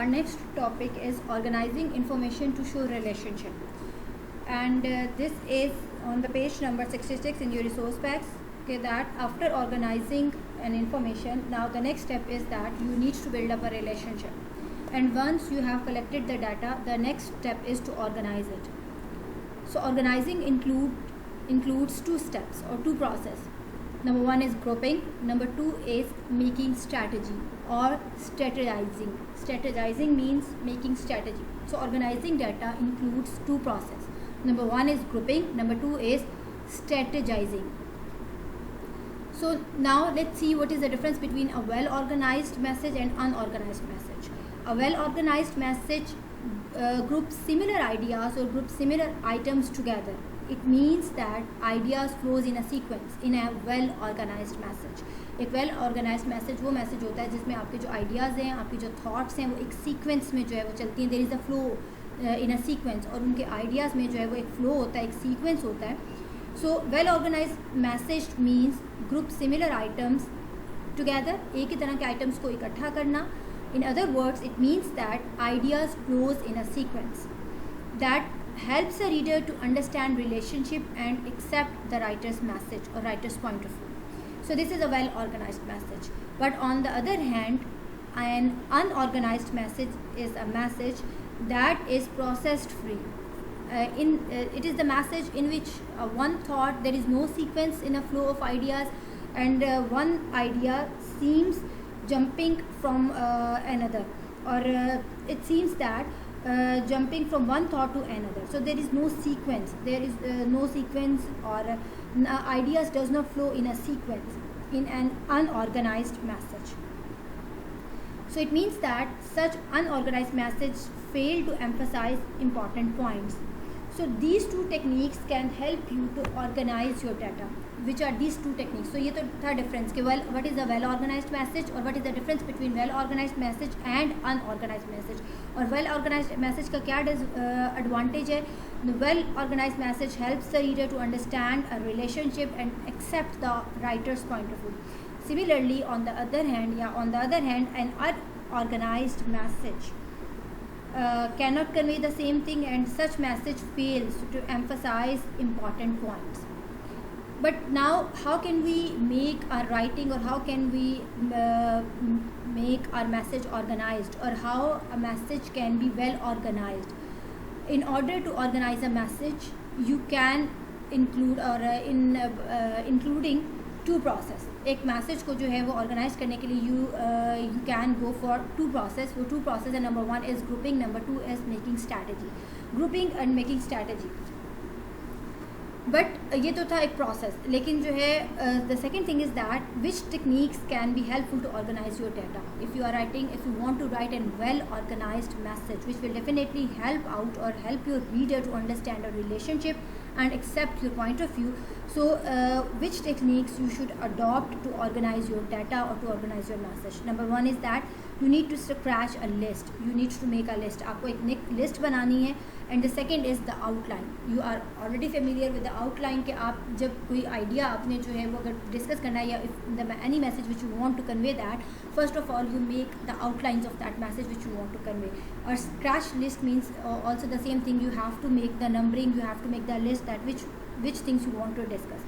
Our next topic is organizing information to show relationship, and this is on the page number 66 in your resource packs. Okay, that after organizing an information, now the next step is that you need to build up a relationship, and once you have collected the data, the next step is to organize it. So organizing includes two steps or two process. Number one is grouping. Number two is making strategy or strategizing. Strategizing means making strategy. So organizing data includes two process. Number one is grouping. Number two is strategizing. So now let's see what is the difference between a well-organized message and unorganized message. A well-organized message groups similar ideas or groups similar items together. It means that ideas flows in a sequence in a well organized message. एक well organized message वो message होता है जिसमें आपके जो ideas हैं, आपके जो thoughts हैं, वो एक sequence में जो है वो चलती हैं. There is a flow in a sequence और उनके ideas में जो है वो एक flow होता है, एक sequence होता है. So well organized message means group similar items together. एक ही तरह के items को इकट्ठा करना. In other words, it means that ideas flows in a sequence. That helps a reader to understand relationship and accept the writer's message or writer's point of view. So this is a well organized message. But on the other hand, an unorganized message is a message that is processed free. It is the message in which one thought, there is no sequence in a flow of ideas, and one idea seems jumping from another, or it seems that jumping from one thought to another. So there is no sequence. There is no sequence, or ideas does not flow in a sequence in an unorganized message. So it means that such unorganized message fail to emphasize important points. So these two techniques can help you to organize your data. Which are these two techniques? So ये तो था difference कि what is a well organized message और what is the difference between well organized message and unorganized message. और well organized message का क्या advantage है? The well organized message helps the reader to understand a relationship and accept the writer's point of view. Similarly, on the other hand, an unorganized message cannot convey the same thing, and such message fails to emphasize important points. But now, how can we make our writing, or how can we make our message organized, or how a message can be well organized? In order to organize a message, you can include including two process. एक message को जो है वो organise करने के लिए you can go for two process. वो two process है. Number one is grouping, number two is making strategy. Grouping and making strategy. But ये तो था एक प्रोसेस, लेकिन जो है the second thing is that which techniques can be helpful to organise your data. If you want to write an well organised message which will definitely help out or help your reader to understand a relationship and accept your point of view. So which techniques you should adopt to organize your data or to organize your message? Number one is that you need to scratch a list. You need to make a list. आपको एक list बनानी है. And the second is the outline. You are already familiar with the outline कि आप जब कोई idea आपने जो है वो अगर discuss करना है, या if any message which you want to convey that, first of all you make the outlines of that message which you want to convey. Or scratch list means also the same thing. You have to make the numbering. You have to make the list that which things you want to discuss.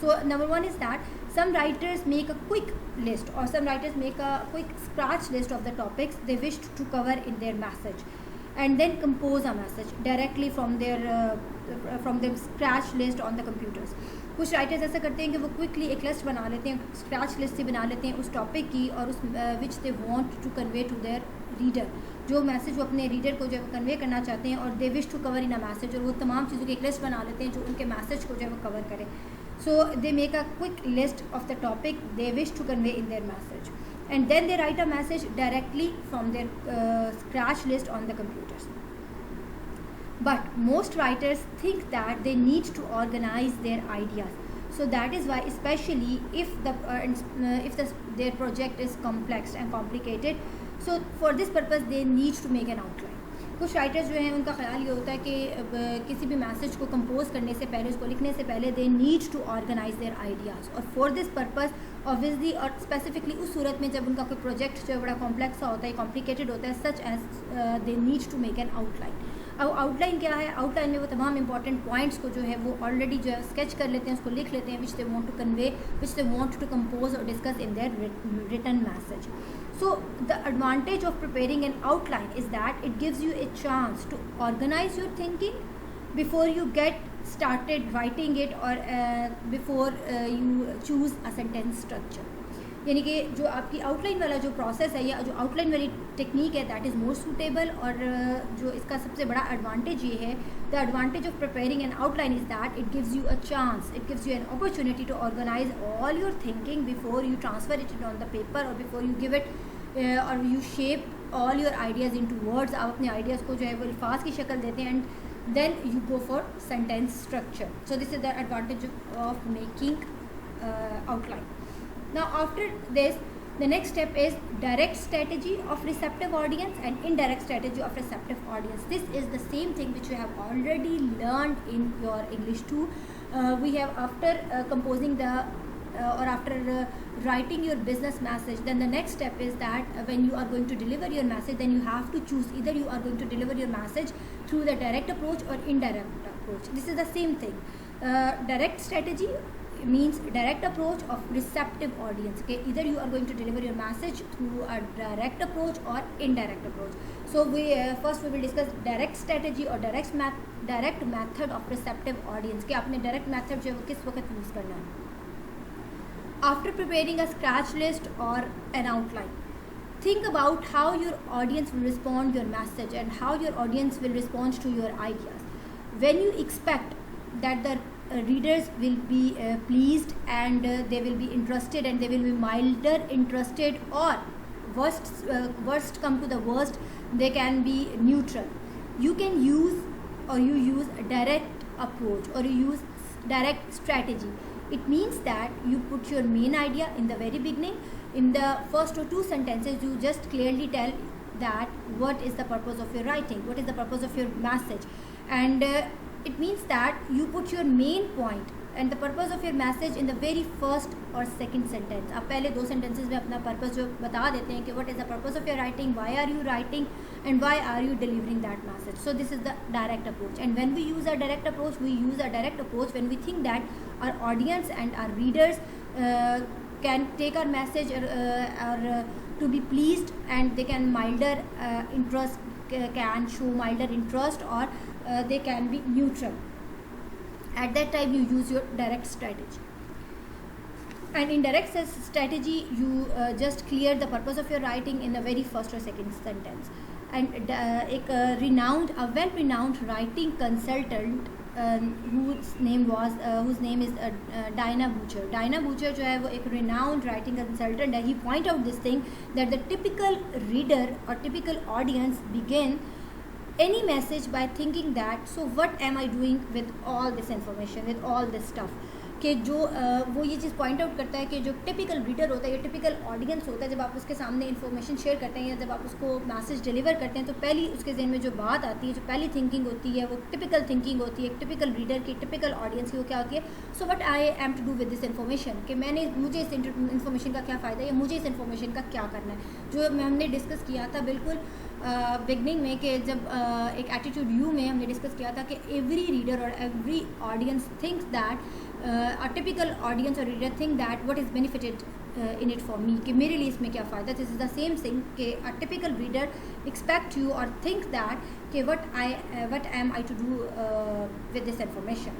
So number one is that some writers make a quick list, or some writers make a quick scratch list of the topics they wish to cover in their message, and then compose a message directly from their scratch list on the computers. कुछ writers ऐसा करते हैं कि वो quickly एक list बना लेते हैं, स्क्रैच लिस्ट से बना लेते हैं उस टॉपिक की, और उस which they want to convey to their reader. जो मैसेज वो अपने रीडर को जो है कन्वे करना चाहते हैं, और they wish to cover in a message, और वो तमाम चीज़ों की एक लिस्ट बना लेते हैं जो उनके मैसेज को जो है वो कवर करे. So they make a quick list of the topic they wish to convey in their message, and then they write a message directly from their scratch list on the computers. But most writers think that they need to organize their ideas. So that is why, especially if their project is complex and complicated, so for this purpose they need to make an outline. कुछ writers जो हैं उनका ख्याल ये होता है कि किसी भी मैसेज को कंपोज करने से पहले, उसको लिखने से पहले they need to organise their ideas, और फॉर दिस पर्पस ऑब्वियसली और स्पेसिफिकली उस सूरत में जब उनका कोई प्रोजेक्ट जो है बड़ा कॉम्प्लेक्स होता है, कॉम्प्लिकेटेड होता है, such as they need to make an outline. अब आउटलाइन क्या है? आउटलाइन में वो तमाम इंपॉर्टेंट पॉइंट्स को जो है वो ऑलरेडी जो है स्केच कर लेते हैं, उसको लिख लेते हैं, which they want to convey, which they want to compose or discuss in their written message. So the advantage of preparing an outline is that it gives you a chance to organize your thinking before you get started writing it, or before you choose a sentence structure. यानी कि जो आपकी outline वाला जो process है या जो outline वाली टेक्निक है, दैट इज़ मोर सूटेबल. और जो इसका सबसे बड़ा एडवांटेज ये है, the advantage of preparing an outline is that it gives you a chance, it gives you an opportunity to organise all your thinking before you transfer it on the paper, और before you give it और you shape all your ideas into words. आप अपने ideas को जो है वो अल्फाज की शक्ल देते हैं, and then you go for sentence structure. So this is the advantage of making outline. Now after this, the next step is direct strategy of receptive audience and indirect strategy of receptive audience. This is the same thing which you have already learned in your English 2. We have after composing the or after writing your business message, then the next step is that when you are going to deliver your message, then you have to choose either you are going to deliver your message through the direct approach or indirect approach. This is the same thing. Direct strategy means direct approach of receptive audience. Okay, either you are going to deliver your message through a direct approach or indirect approach. So we first we will discuss direct strategy or direct method of receptive audience. कि आपने direct method जो है वो किस वक्त use करना है. After preparing a scratch list or an outline, think about how your audience will respond your message and how your audience will respond to your ideas. When you expect that the readers will be pleased and they will be interested and they will be milder interested, or worst come to the worst, they can be neutral. You can use or you use a direct approach or you use direct strategy. It means that you put your main idea in the very beginning. In the first or two sentences you just clearly tell that what is the purpose of your writing, what is the purpose of your message, and it means that you put your main point and the purpose of your message in the very first or second sentence. आप पहले दो sentences में अपना purpose जो बता देते हैं कि what is the purpose of your writing, why are you writing, and why are you delivering that message. So this is the direct approach. And when we use a direct approach, we use a direct approach when we think that our audience and our readers can take our message or to be pleased, and they can milder interest, can show milder interest, or they can be neutral. At that time you use your direct strategy. And in direct strategy you just clear the purpose of your writing in the very first or second sentence. And a well-renowned writing consultant whose name is Diana Butcher. Diana Butcher जो है वो एक renowned writing consultant है. He point out this thing that the typical reader or typical audience begin any message by thinking that so what am I doing with all this information, with all this stuff. कि जो वो ये चीज़ point out करता है कि जो typical reader होता है या टिपिकल ऑडियंस होता है, जब आप उसके सामने इन्फॉर्मेशन शेयर करते हैं या जब आप उसको मैसेज डिलीवर करते हैं, तो पहली उसके जहन में जो बात आती है, जो पहली थिंकिंग होती है, वो टिपिकल थिंकिंग होती है. टिपिकल रीडर की, टिपिकल ऑडियंस की वो क्या होती है, so what I am to do with this information, कि मुझे इस इन्फॉर्मेशन का क्या फ़ायदा है या मुझे इस इन्फॉर्मेशन का क्या करना है. जो हमने डिस्कस किया था बिल्कुल बिगनिंग में, कि जब एक एटीट्यूड यू में हमने डिस्कस किया था कि एवरी रीडर और every audience thinks that a typical audience or reader think that what is benefited in it for me, कि मेरे लिए इसमें क्या फ़ायदा. This is the same thing कि a typical reader expect you or think that कि what am I to do with this information.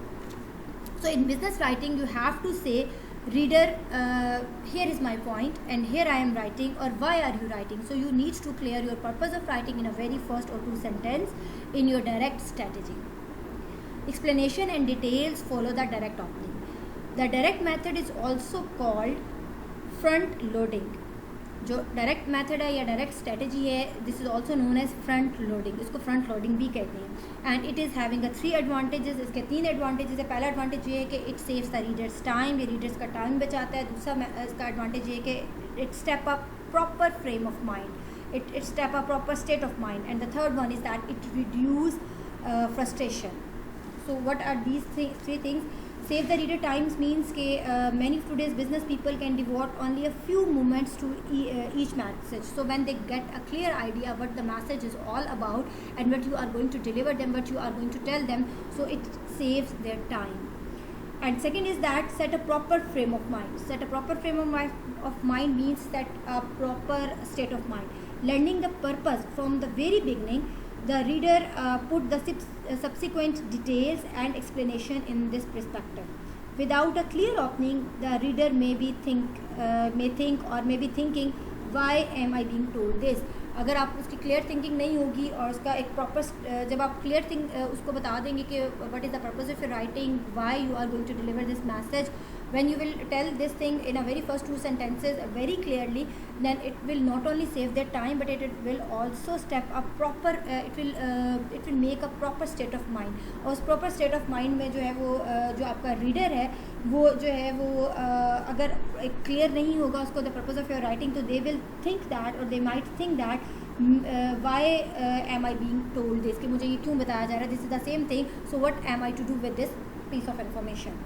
So in business writing you have to say, reader, here is my point and here I am writing, or why are you writing. So you need to clear your purpose of writing in a very first or two sentence in your direct strategy. Explanation and details follow the direct opening. The direct method is also called front loading. जो direct method है या direct strategy है, this is also known as front loading. इसको front loading भी कहते हैं. And it is having 3 advantages. इसके 3 advantages है. पहला एडवांटेज ये है कि it saves the readers time, ये रीडर्स का टाइम बचाता है. दूसरा इसका एडवांटेज ये है कि it step up proper frame of mind, it step a proper state of mind. And the third one is that it reduce frustration. So what are these three things? Save the reader times means that many of today's business people can devote only a few moments to each message. So when they get a clear idea what the message is all about and what you are going to deliver them, what you are going to tell them, so it saves their time. And second is that set a proper frame of mind. Set a proper frame of mind means set a proper state of mind. Learning the purpose from the very beginning, the reader put the subsequent details and explanation in this perspective. Without a clear opening, the reader may be thinking, why am I being told this? अगर आप उसकी clear thinking नहीं होगी और उसका एक proper जब आप क्लियर उसको बता देंगे कि what is the purpose of your writing, why you are going to deliver this message, when you will tell this thing in a very first two sentences very clearly, then it will not only save their time but it will also step up proper it will make a proper state of mind. और उस proper state of mind में जो है वो जो आपका reader है वो जो है वो अगर क्लियर नहीं होगा उसको the purpose of your writing, तो they will think that or they might think that why am I being told this, कि मुझे ये क्यों बताया जा रहा है, this is the same thing, so what am I to do with this piece of information.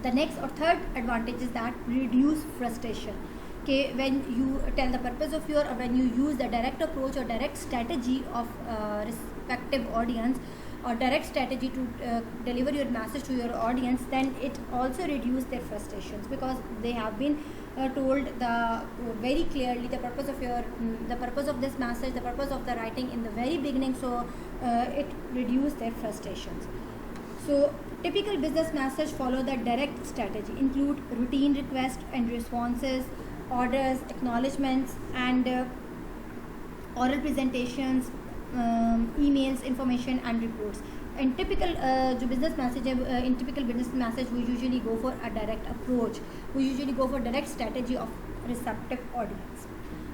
The next or third advantage is that reduce frustration. Okay, when you tell the purpose of your, or when you use the direct approach or direct strategy of respective audience or direct strategy to deliver your message to your audience, then it also reduce their frustrations because they have been told very clearly the purpose of your the purpose of this message, the purpose of the writing in the very beginning, so it reduce their frustrations. So typical business message follow the direct strategy, include routine requests and responses, orders, acknowledgements, and oral presentations, emails, information, and reports. And typical जो business message है, in typical business message we usually go for a direct approach. We usually go for direct strategy of receptive audience.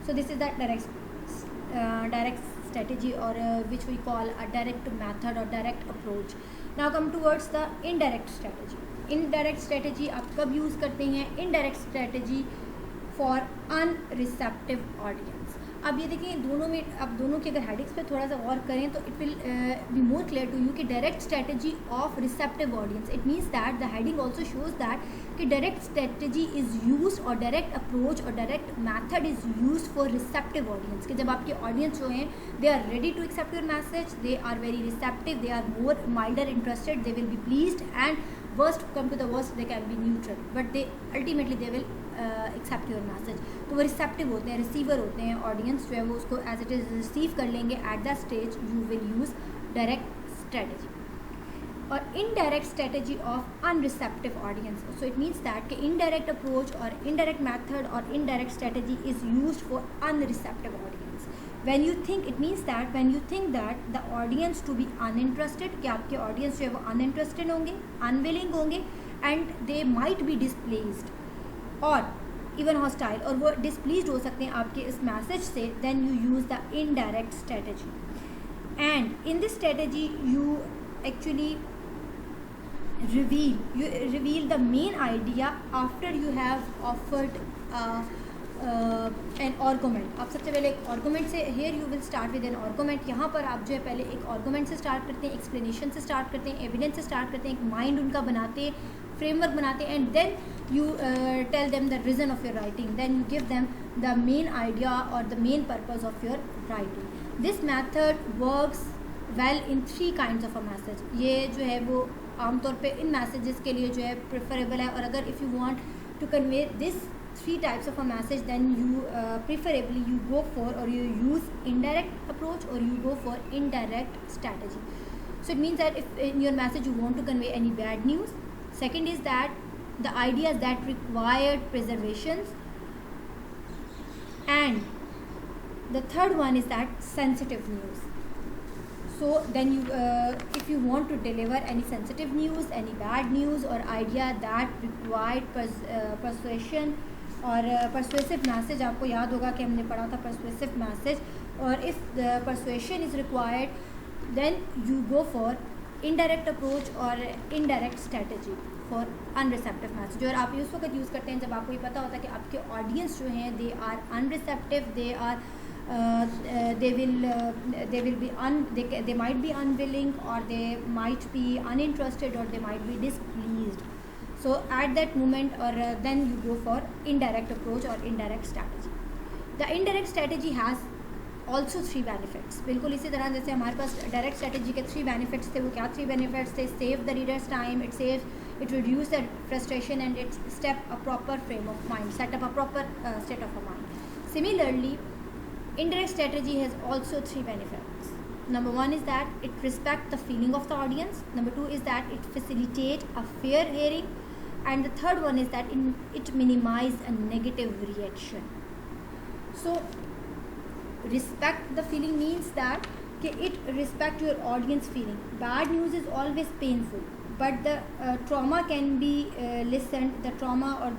So this is that direct strategy or which we call a direct method or direct approach. Now come towards the indirect strategy. Indirect strategy आप कब use करते हैं? Indirect strategy for unreceptive audience. अब ये देखिए दोनों में, अब दोनों के अगर हेडिंग्स पे थोड़ा सा गौर करें तो it will be more clear to you कि direct strategy of receptive audience. It means that the heading also shows that कि डायरेक्ट स्ट्रेटजी इज़ यूज और डायरेक्ट अप्रोच और direct method is use for receptive audience. कि जब आपके audience जो हैं they are ready to accept your message, they are very receptive, they are more milder interested, they will be pleased, and worst come to the worst they can be neutral, but they ultimately they will accept your message. तो वो receptive होते हैं, receiver होते हैं, audience जो है वो उसको एज इट इज़ रिसीव कर लेंगे. At that stage you will use direct strategy. और indirect strategy of unreceptive audience. So it means that कि इनडायरेक्ट अप्रोच और इनडायरेक्ट मैथड और indirect strategy is used for unreceptive audience. When you think, it means that when you think that the audience to be uninterested, कि आपके audience जो है वो uninterested होंगे, unwilling होंगे, and they might be displeased or even hostile, और वो displeased हो सकते हैं आपके इस message से, then you use the indirect strategy. And in this strategy you actually reveal the main idea after you have offered an argument. आप सबसे पहले एक आर्गूमेंट से, here you will start with an argument. यहाँ पर आप जो है पहले एक आर्गूमेंट से स्टार्ट करते हैं, एक्सप्लेनेशन से स्टार्ट करते हैं, एविडेंस से स्टार्ट करते हैं, एक माइंड उनका बनाते हैं, फ्रेमवर्क बनाते हैं, and then you tell them the reason of your writing, then you give them the main idea और the main purpose of your writing. This method works well in 3 kinds of a message. ये जो है वो आमतौर पर इन messages के लिए जो है प्रेफरेबल है. और अगर if you want to convey this 3 types of a message, then you preferably you go for or you use indirect approach or you go for indirect strategy. So it means that if in your message you want to convey any bad news, second is that the ideas that required preservations, and the third one is that sensitive news. So then you if you want to deliver any sensitive news, any bad news or idea that required persuasion और persuasive message, आपको याद होगा कि हमने पढ़ा था persuasive message. और if the persuasion is required then you go for indirect approach और indirect strategy for unreceptive message. और आप उस वक्त यूज़ करते हैं जब आपको ये पता होता है कि आपके ऑडियंस जो हैं they are unreceptive, they are they might be unwilling, or they might be uninterested, or they might be displeased. So at that moment, or then you go for indirect approach or indirect strategy. The indirect strategy has also 3 benefits. बिल्कुल इसी तरह जैसे हमारे पास direct strategy के 3 benefits थे, वो क्या 3 benefits थे? Save the readers time, it reduce the frustration, and it step a proper frame of mind, set up a proper state of a mind. Similarly indirect strategy has also 3 benefits. Number 1 is that it respects the feeling of the audience. Number 2 is that it facilitates a fair hearing, and the third one is that it minimizes a negative reaction. So respect the feeling means that it respect your audience feeling. Bad news is always painful, but the trauma can be listened, the trauma or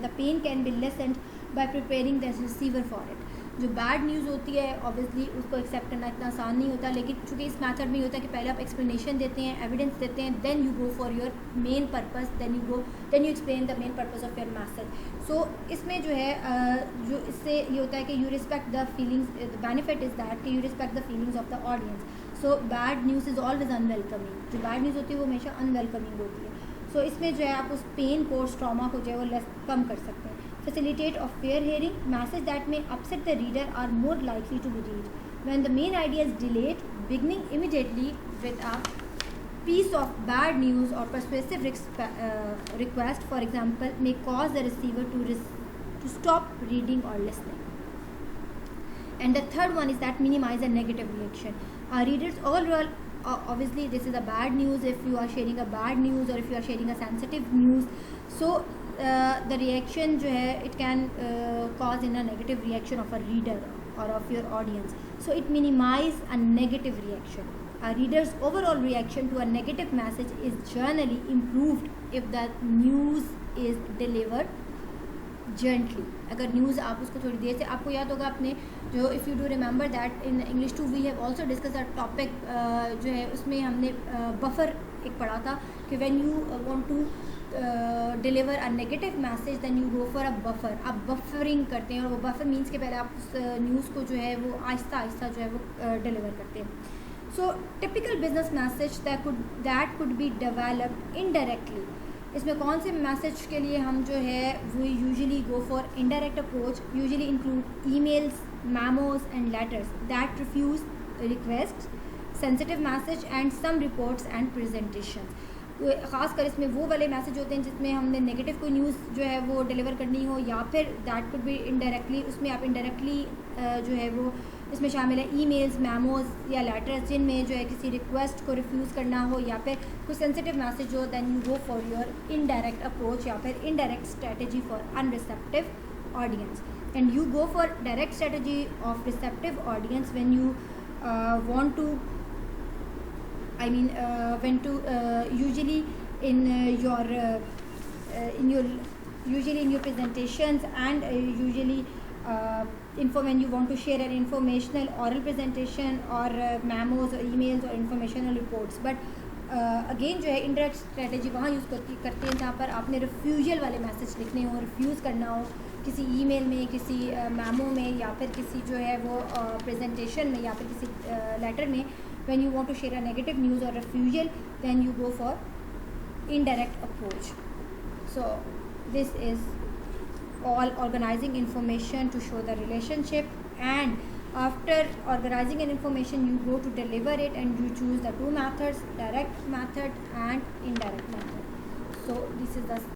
the pain can be listened by preparing the receiver for it. जो bad news होती है obviously उसको accept करना इतना आसान नहीं होता, लेकिन चूँकि इस मैथड में होता है कि पहले आप एक्सप्लेनेशन देते हैं, एविडेंस देते हैं, then you go for your main purpose, then you explain the main purpose of your message. So इसमें जो है जो इससे ये होता है कि you respect the feelings. The benefit is that कि you respect the feelings of the audience. So bad news is always unwelcoming. जो बैड न्यूज़ होती है वो हमेशा अनवेलकमिंग होती है. सो इसमें जो है आप उस पेन को, उस ट्रॉमा को जो है वो कम कर सकते हैं. Facilitate of fair hearing, message that may upset the reader are more likely to be read. When the main idea is delayed, beginning immediately with a piece of bad news or persuasive request, for example, may cause the receiver to stop reading or listening. And the third one is that minimize a negative reaction. Our readers overall, obviously this is a bad news if you are sharing a bad news or if you are sharing a sensitive news. So the reaction जो है it can cause in a negative reaction of a reader or of your audience. So it minimize a negative reaction. A reader's overall reaction to a negative message is generally improved if the news is delivered gently. अगर news आप उसको थोड़ी देर से, आपको याद होगा अपने जो if you do remember that in English 2 we have also discuss a topic जो है उसमें हमने बफर एक पढ़ा था कि when you want to deliver a negative message then you go for a buffer. आप बफरिंग करते हैं, और वो बफर मीन्स के पहले आप उस न्यूज़ को जो है वो आहिस्ता आहिस्ता जो है वो डिलीवर करते हैं. So typical business message that could be developed indirectly. इसमें कौन से मैसेज के लिए हम जो है वो usually go for indirect approach? Usually include emails, memos and letters that refuse request, sensitive message and some reports and presentation. ख़ासकर इसमें वो वाले मैसेज होते हैं जिसमें हमने नेगेटिव कोई न्यूज़ जो है वो डिलीवर करनी हो, या फिर दैट कुड बी इनडायरेक्टली. उसमें आप इनडायरेक्टली जो है वो इसमें शामिल है ईमेल्स, मेमोज या लेटर्स जिनमें जो है किसी रिक्वेस्ट को रिफ्यूज़ करना हो, या फिर कोई सेंसिटिव मैसेज हो. Then you go for your indirect approach या फिर indirect strategy for unreceptive audience. And you go for direct strategy of receptive audience when you want to when to usually in your presentations, and usually when you want to share an informational oral presentation or memos or emails or informational reports. But again जो है indirect strategy वहाँ use करते हैं जहाँ पर आपने refusal वाले message लिखने हो, रिफ्यूज़ करना हो किसी ईमेल में, किसी मेमो में, या फिर किसी जो है वो प्रेजेंटेशन में, या फिर किसी लेटर में. When you want to share a negative news और refusal, then you go for indirect approach. So this is all organizing information to show the relationship, and after organizing an information you go to deliver it, and you choose the 2 methods, direct method and indirect method. So this is the